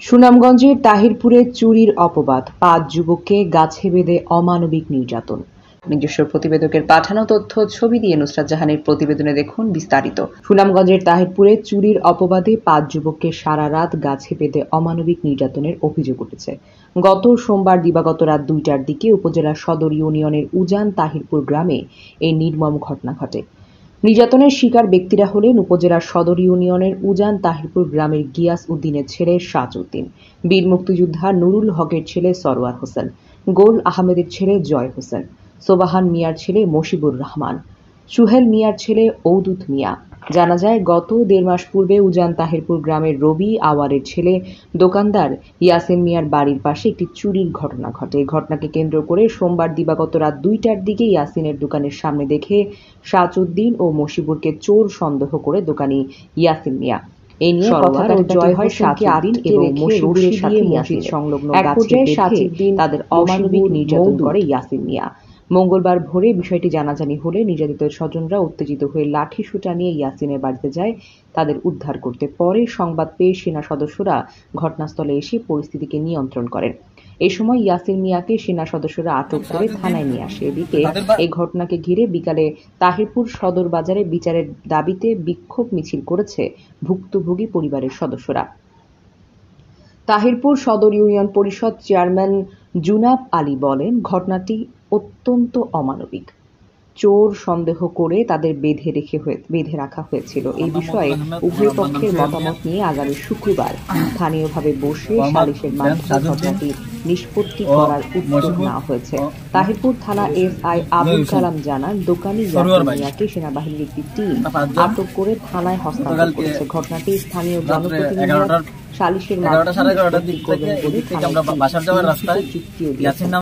সুনামগঞ্জের তাহিরপুরে চুরির অপবাদ, ৫ যুবককে গাছে বেঁধে অমানবিক নির্যাতন। নিজস্ব প্রতিবেদকের পাঠানো তথ্য ছবি দিয়ে নুসরাত জাহানের প্রতিবেদনে দেখুন বিস্তারিত। সুনামগঞ্জের তাহিরপুরে চুরির অপবাদে ৫ যুবককে সারা রাত গাছে বেঁধে অমানবিক নির্যাতনের অভিযোগ উঠেছে। গত সোমবার দিবাগত রাত ২টার দিকে উপজেলার সদর ইউনিয়নের উজান তাহিরপুর গ্রামে এই নির্মম ঘটনা ঘটে। নির্যাতনের শিকার ব্যক্তিরা হলেন উপজেলার সদর ইউনিয়নের উজান তাহিরপুর গ্রামের গিয়াস উদ্দিনের ছেলে সাজউদ্দিন, বীর মুক্তিযোদ্ধা নুরুল হকের ছেলে সরওয়ার হোসেন, গোল আহমেদের ছেলে জয় হোসেন, সোবাহান মিয়ার ছেলে মশিবুর রহমান, সুহেল মিয়ার ছেলে ঔদুত মিয়া। জানা যায়, গত ১.৫ মাস পূর্বে উজান তাহিরপুর গ্রামের রবি আওয়ারের ছেলে দোকানদার ইয়াসিন মিয়ার বাড়ির পাশে একটি চুরির ঘটনা ঘটে। এই ঘটনাকে কেন্দ্র করে সোমবার দিবাগত রাত ২টার দিকে ইয়াসিনের দোকানের সামনে দেখে সাজউদ্দিন ও মশিবুরকে চোর সন্দেহ করে দোকানি ইয়াসিন মিয়া এ নিয়ে কথা জয় হয় সাজউদ্দিন এবং মশিবুরের সাথে মসজিদ সংলগ্ন গাছে বেঁধে তাদের অমানবিক নির্যাতন করে ইয়াসিন মিয়া। মঙ্গলবার ভোরে বিষয়টি জানাজানি হলে নির্যাতিত স্বজনরা উত্তেজিত হয়ে লাঠি সোঁটা নিয়ে ইয়াসিনের বাড়িতে যায় তাদের উদ্ধার করতে। পরে সংবাদ পেয়ে সেনা সদস্যরা ঘটনাস্থলে এসে পরিস্থিতিকে নিয়ন্ত্রণ করেন। এই সময় ইয়াসিন মিয়াকে সেনা সদস্যরা আটক করে থানায় নিয়ে আসে। এদিকে এই ঘটনাকে ঘিরে বিকালে তাহিরপুর সদর বাজারে বিচারের দাবিতে বিক্ষোভ মিছিল করেছে ভুক্তভোগী পরিবারের সদস্যরা। তাহিরপুর সদর ইউনিয়ন পরিষদ চেয়ারম্যান জুনাব আলী বলেন, ঘটনাটি অত্যন্ত অমানবিক। চোর সন্দেহ করে তাদের বেঁধে রাখা হয়েছিল। এই বিষয়ে উভয় পক্ষের মতামত নিয়ে আগামী শুক্রবার স্থানীয়ভাবে বসে সালিশের মাধ্যমে ঘটনাটি নিষ্পত্তি করার উদ্যোগ নেওয়া হয়েছে। তাহিরপুর থানা এসআই আবুল কালাম জানান, দোকানি ইয়াসিন মিয়াকে সেনাবাহিনীর একটি টিম আটক করে থানায় হস্তান্তর করেছে। ঘটনাটি স্থানীয় জনপ্রতিনিধিরা সালিশের মাধ্যমে করবেন বলে থানায় চুক্তিও দিয়েছে।